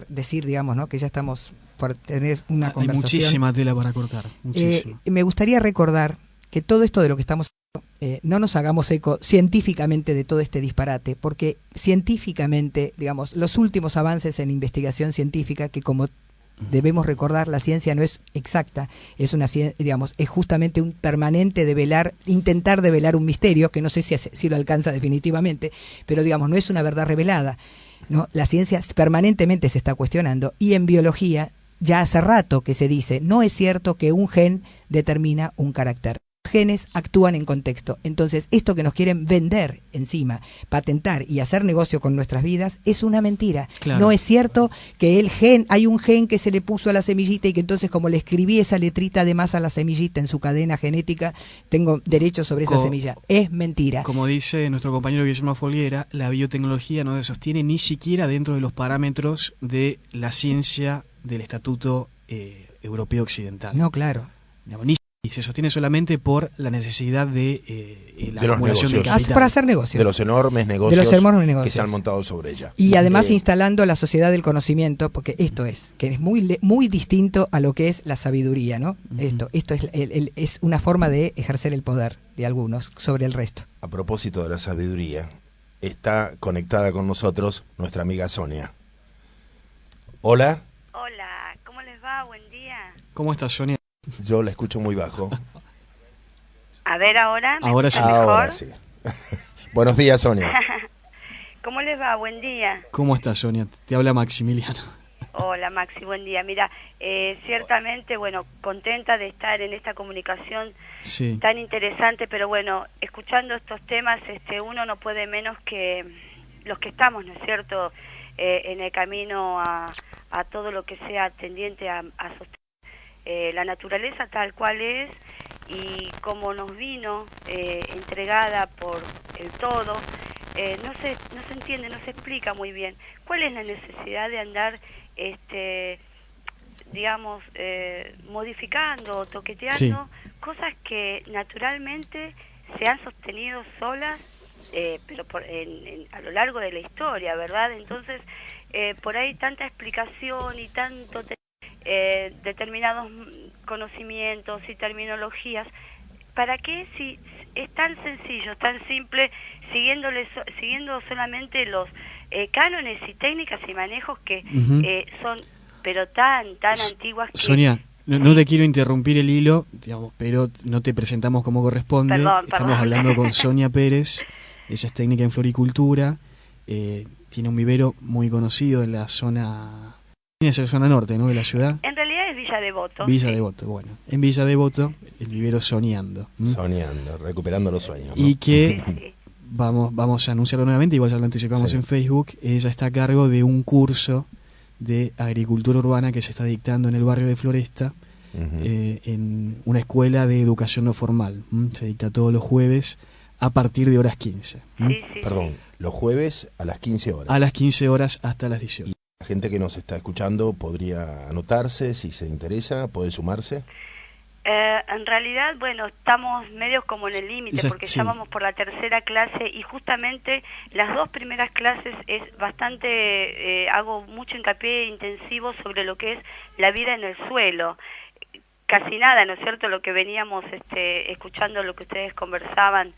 decir, digamos, ¿no?, que ya estamos por tener una conversación. Hay muchísima tela para cortar. Muchísima. Me gustaría recordar que todo esto de lo que estamos no nos hagamos eco científicamente de todo este disparate, porque científicamente, digamos, los últimos avances en investigación científica, que como debemos recordar, la ciencia no es exacta, es una ciencia, digamos, es justamente un permanente intentar develar un misterio, que no sé si lo alcanza definitivamente, pero digamos, no es una verdad revelada, ¿no? La ciencia permanentemente se está cuestionando, y en biología ya hace rato que se dice, no es cierto que un gen determina un carácter. Genes actúan en contexto. Entonces, esto que nos quieren vender encima, patentar y hacer negocio con nuestras vidas, es una mentira. Claro. No es cierto que hay un gen que se le puso a la semillita y que entonces, como le escribí esa letrita de más a la semillita en su cadena genética, tengo derecho sobre esa semilla. Es mentira. Como dice nuestro compañero Guillermo Folguera, la biotecnología no se sostiene ni siquiera dentro de los parámetros de la ciencia del Estatuto Europeo Occidental. No, claro. Digamos, y se sostiene solamente por la necesidad de la de los acumulación de negocios. capital. Para hacer negocios. De los enormes negocios, que se han montado sobre ella. Y además instalando la sociedad del conocimiento, porque esto que es muy distinto a lo que es la sabiduría, ¿no? Esto es una forma de ejercer el poder de algunos sobre el resto. A propósito de la sabiduría, está conectada con nosotros nuestra amiga Sonia. Hola. Hola, ¿cómo les va? Buen día. ¿Cómo estás, Sonia? Yo la escucho muy bajo. A ver, ahora. Ahora sí. Ahora sí. Buenos días, Sonia. ¿Cómo les va? Buen día. ¿Cómo estás, Sonia? Te habla Maximiliano. Hola, Maxi, buen día. Mira, ciertamente, bueno, contenta de estar en esta comunicación tan interesante, pero bueno, escuchando estos temas, uno no puede menos que los que estamos, ¿no es cierto?, en el camino a todo lo que sea tendiente a sostener la naturaleza tal cual es y como nos vino entregada por el todo, no se entiende, no se explica muy bien cuál es la necesidad de andar digamos modificando o toqueteando cosas que naturalmente se han sostenido solas, pero a lo largo de la historia, ¿verdad? Entonces por ahí tanta explicación y tanto determinados conocimientos y terminologías. ¿Para qué si es tan sencillo, tan simple, siguiendo solamente los cánones y técnicas y manejos que son pero tan antiguas que... Sonia, no te quiero interrumpir el hilo, digamos, pero no te presentamos como corresponde. Estamos hablando con Sonia Pérez, ella es técnica en floricultura, tiene un vivero muy conocido en la zona... Tiene que ser zona norte, ¿no?, de la ciudad. En realidad es Villa Devoto. Villa Devoto, bueno. En Villa Devoto, el vivero Soñando. Soñando, recuperando los sueños, ¿no? Y que vamos a anunciarlo nuevamente, igual ya lo anticipamos en Facebook. Ella está a cargo de un curso de agricultura urbana que se está dictando en el barrio de Floresta, en una escuela de educación no formal. Se dicta todos los jueves a partir de horas 15. Perdón, los jueves a las 15 horas. A las 15 horas hasta las 18. Y la gente que nos está escuchando podría anotarse, si se interesa, puede sumarse. En realidad, bueno, estamos medios como en el límite, porque ya vamos por la tercera clase y justamente las 2 primeras clases es bastante, hago mucho hincapié intensivo sobre lo que es la vida en el suelo. Casi nada, ¿no es cierto?, lo que veníamos escuchando, lo que ustedes conversaban.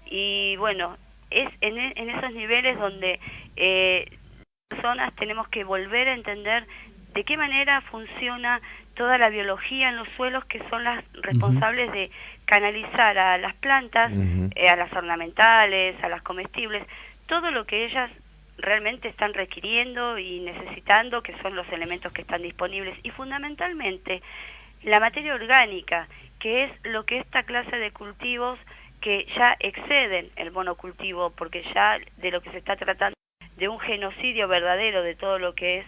Y bueno, es en esos niveles donde personas tenemos que volver a entender de qué manera funciona toda la biología en los suelos, que son las responsables de canalizar a las plantas, a las ornamentales, a las comestibles, todo lo que ellas realmente están requiriendo y necesitando, que son los elementos que están disponibles, y fundamentalmente la materia orgánica, que es lo que esta clase de cultivos que ya exceden el monocultivo, porque ya de lo que se está tratando de un genocidio verdadero de todo lo que es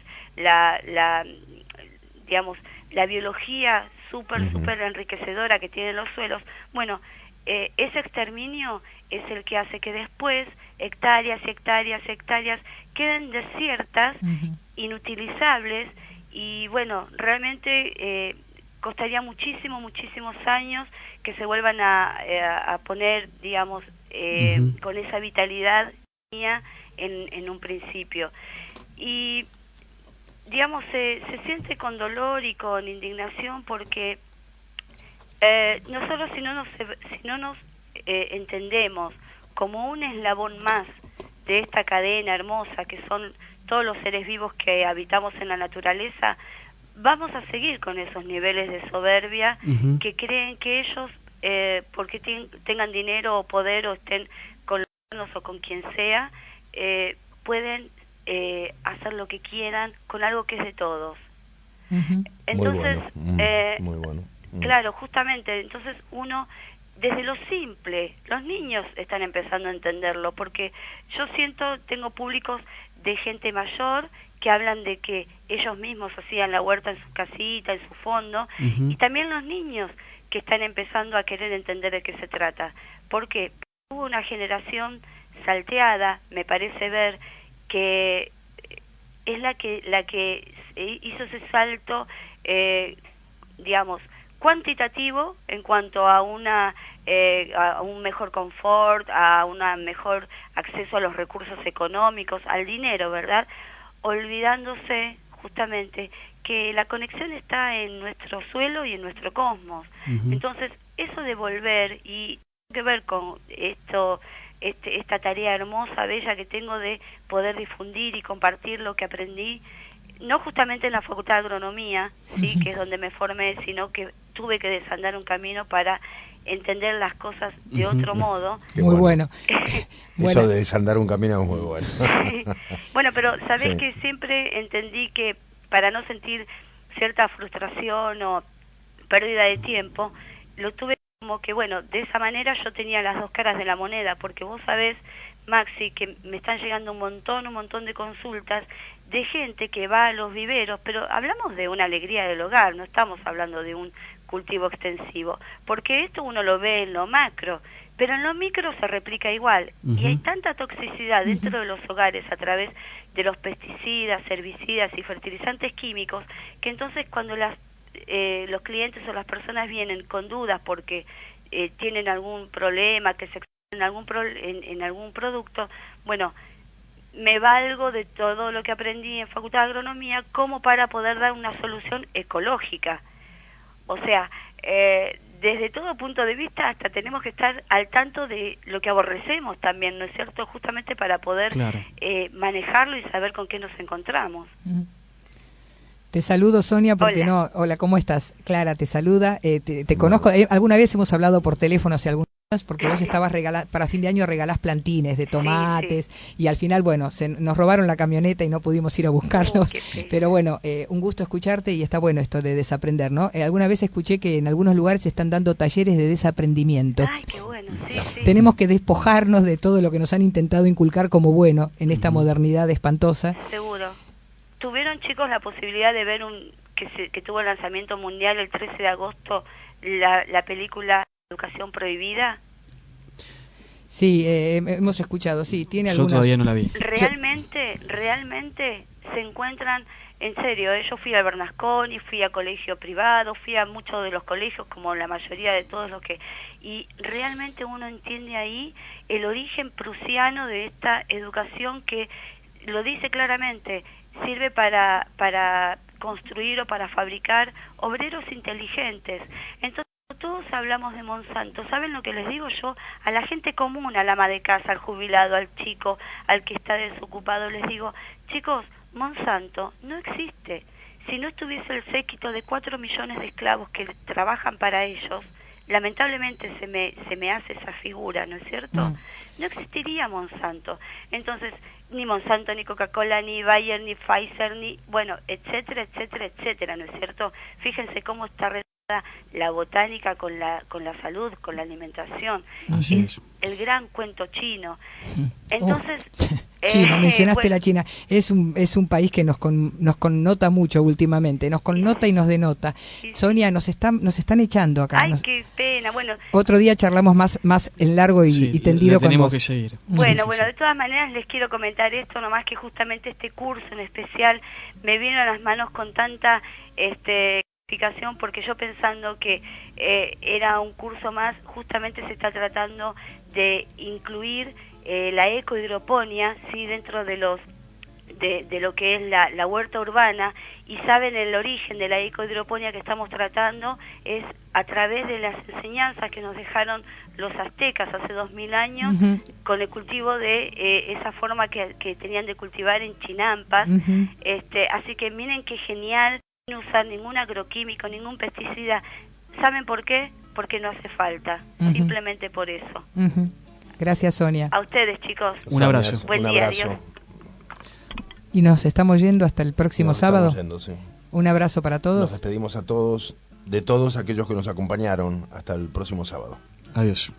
digamos, la biología súper enriquecedora que tienen los suelos. Bueno, ese exterminio es el que hace que después hectáreas y hectáreas y hectáreas queden desiertas, inutilizables, y bueno, realmente costaría muchísimos años que se vuelvan a poner, digamos, con esa vitalidad en un principio. Y digamos, se siente con dolor y con indignación porque nosotros si no nos entendemos como un eslabón más de esta cadena hermosa que son todos los seres vivos que habitamos en la naturaleza, vamos a seguir con esos niveles de soberbia que creen que ellos, porque tengan dinero o poder o estén con los gobiernos o con quien sea, pueden hacer lo que quieran con algo que es de todos. Entonces, muy bueno. Claro, justamente, entonces uno, desde lo simple, los niños están empezando a entenderlo, porque yo tengo públicos de gente mayor que hablan de que ellos mismos hacían la huerta en su casita, en su fondo, y también los niños que están empezando a querer entender de qué se trata. Porque hubo una generación salteada, me parece ver, que es la que hizo ese salto, digamos, cuantitativo en cuanto a a un mejor confort, a un mejor acceso a los recursos económicos, al dinero, ¿verdad? Olvidándose justamente que la conexión está en nuestro suelo y en nuestro cosmos. Entonces, eso de volver y que ver con esta tarea hermosa, bella que tengo de poder difundir y compartir lo que aprendí, no justamente en la Facultad de Agronomía, sí, que es donde me formé, sino que tuve que desandar un camino para entender las cosas de otro modo. Muy bueno. Eso de desandar un camino es muy bueno. Bueno, pero sabés que siempre entendí que para no sentir cierta frustración o pérdida de tiempo, lo tuve como que, bueno, de esa manera yo tenía las 2 caras de la moneda, porque vos sabés, Maxi, que me están llegando un montón de consultas de gente que va a los viveros, pero hablamos de una alegría del hogar, no estamos hablando de un cultivo extensivo, porque esto uno lo ve en lo macro, pero en lo micro se replica igual, y hay tanta toxicidad dentro de los hogares a través de los pesticidas, herbicidas y fertilizantes químicos, que entonces cuando los clientes o las personas vienen con dudas porque tienen algún problema, que se en algún producto, bueno, me valgo de todo lo que aprendí en Facultad de Agronomía como para poder dar una solución ecológica. O sea, desde todo punto de vista hasta tenemos que estar al tanto de lo que aborrecemos también, ¿no es cierto? Justamente para poder manejarlo y saber con qué nos encontramos. Te saludo, Sonia, porque hola, ¿cómo estás? Clara te saluda, te conozco, alguna vez hemos hablado por teléfono hace algunos años, porque vos estabas para fin de año regalás plantines de tomates, y al final, bueno, nos robaron la camioneta y no pudimos ir a buscarlos, pero bueno, un gusto escucharte, y está bueno esto de desaprender, ¿no? Alguna vez escuché que en algunos lugares se están dando talleres de desaprendimiento. Ay, qué bueno, Tenemos que despojarnos de todo lo que nos han intentado inculcar como bueno en esta modernidad espantosa. Seguro. ¿Tuvieron, chicos, la posibilidad de ver que tuvo el lanzamiento mundial el 13 de agosto la película Educación Prohibida? Sí, hemos escuchado, sí, tiene algunas... Yo todavía no la vi. Realmente se encuentran, en serio, yo fui a Bernasconi, fui a colegio privado, fui a muchos de los colegios, como la mayoría de todos los que... Y realmente uno entiende ahí el origen prusiano de esta educación que, lo dice claramente, sirve para construir o para fabricar obreros inteligentes. Entonces, todos hablamos de Monsanto. ¿Saben lo que les digo yo? A la gente común, al ama de casa, al jubilado, al chico, al que está desocupado, les digo, chicos, Monsanto no existe. Si no estuviese el séquito de 4 millones de esclavos que trabajan para ellos, lamentablemente se me hace esa figura, ¿no es cierto? No existiría Monsanto. Entonces, ni Monsanto, ni Coca-Cola, ni Bayer, ni Pfizer, ni, bueno, etcétera, etcétera, etcétera, ¿no es cierto? Fíjense cómo está la botánica con la salud, con la alimentación. Así es. El gran cuento chino. Entonces... China, mencionaste la China. Es un país que nos connota mucho últimamente, nos connota y nos denota. Sí. Sonia, nos están echando acá. Ay, qué pena. Bueno, otro día charlamos más en largo y tendido con vos. Tenemos que seguir. Bueno, de todas maneras les quiero comentar esto, nomás que justamente este curso en especial me vino a las manos con tanta explicación, porque yo pensando que era un curso más, justamente se está tratando de incluir la ecohidroponía, sí, dentro de lo que es la huerta urbana. Y saben, el origen de la ecohidroponía que estamos tratando es a través de las enseñanzas que nos dejaron los aztecas hace 2000 años, con el cultivo de esa forma que tenían de cultivar en chinampas. Así que miren qué genial, no usar ningún agroquímico, ningún pesticida. ¿Saben por qué? Porque no hace falta, simplemente por eso. Gracias, Sonia. A ustedes, chicos. Un abrazo. Buen día, adiós. Y nos estamos yendo hasta el próximo sábado. Sí. Un abrazo para todos. Nos despedimos a todos, de todos aquellos que nos acompañaron. Hasta el próximo sábado. Adiós.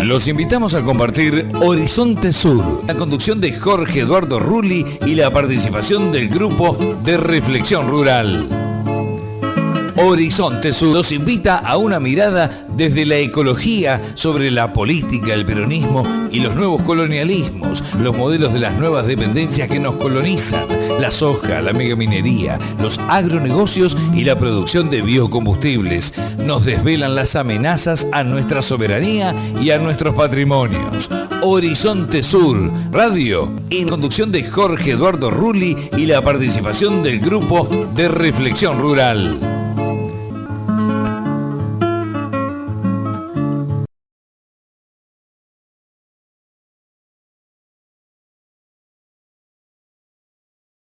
Los invitamos a compartir Horizonte Sur, la conducción de Jorge Eduardo Rulli y la participación del grupo de Reflexión Rural. Horizonte Sur los invita a una mirada desde la ecología sobre la política, el peronismo y los nuevos colonialismos, los modelos de las nuevas dependencias que nos colonizan, la soja, la megaminería, los agronegocios y la producción de biocombustibles. Nos desvelan las amenazas a nuestra soberanía y a nuestros patrimonios. Horizonte Sur, radio, en conducción de Jorge Eduardo Rulli y la participación del grupo de Reflexión Rural.